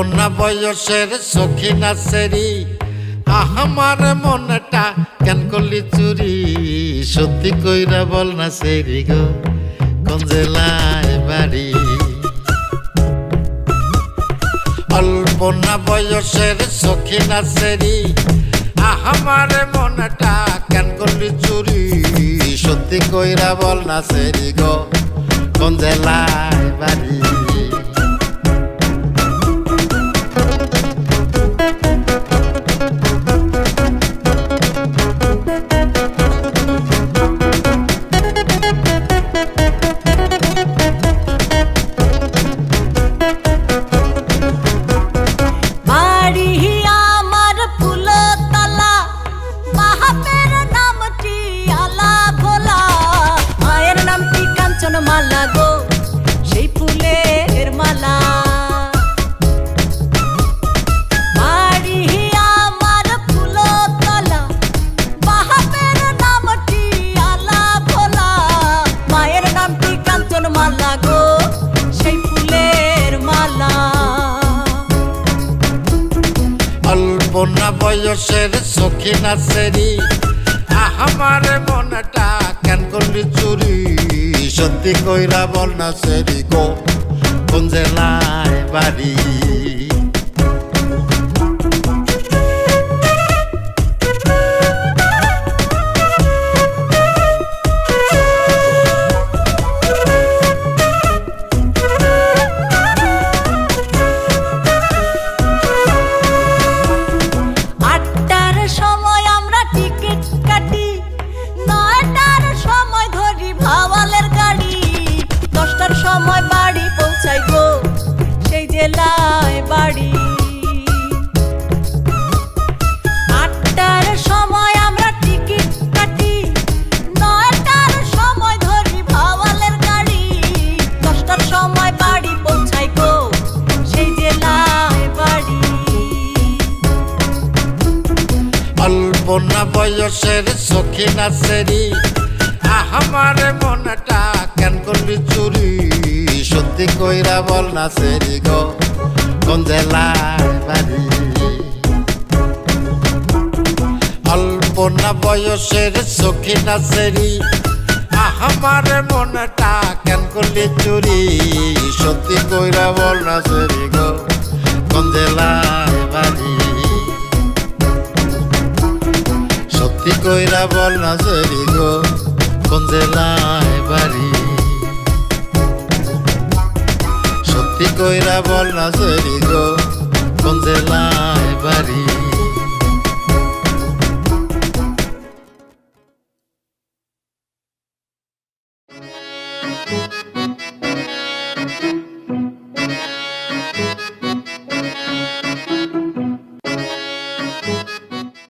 না বয়সের সখী না সেরি আমার মনটা কেন করলি চুরি সত্যি কইরা বল না সেরি গো কোন জেলায় বাড়ি অল্প না বয়সের সখী না সেরি আমার মনটা কেন করলি চুরি সত্যি কইরা বল না সেরি গো কোন জেলায় বাড়ি মালা গো সেই ফুলের মালা বাড়ি আমার ফুলতলা বাহাবের নামটি আলা ভোলা মায়ের নামটি কাঞ্চন মালা গো সেই ফুলের মালা অল্প না বয়সের সখী না সেরি আমার মনটা কেন করলি চুরি সত্যি কইরা বল না সেরি গো কোন জেলায় বাড়ি সময় বাড়ি পৌঁছাই গো সেই জেলায় বাড়ি 8টার সময় আমরা টিকিট কাটি 9টার সময় ধরি ভাওয়ালের গাড়ি 10টার সময় বাড়ি পৌঁছাই গো সেই জেলায় বাড়ি অল্প না বয়সের সখী না সেরি আমার মনটা কেন করলি চুরি সত্যি কইরা বল না সেরি গো কোন জেলায় বাড়ি অল্প না বয়সের সখী না সেরি আমার মনটা কেন করলি চুরি সত্যি কইরা বল না সেরি গো কোন জেলায় বাড়ি সত্যি কইরা বল না সেরি গো কোন জেলায় বাড়ি সত্যি কইরা বল না সেরি গো কোন জেলায় বাড়ি।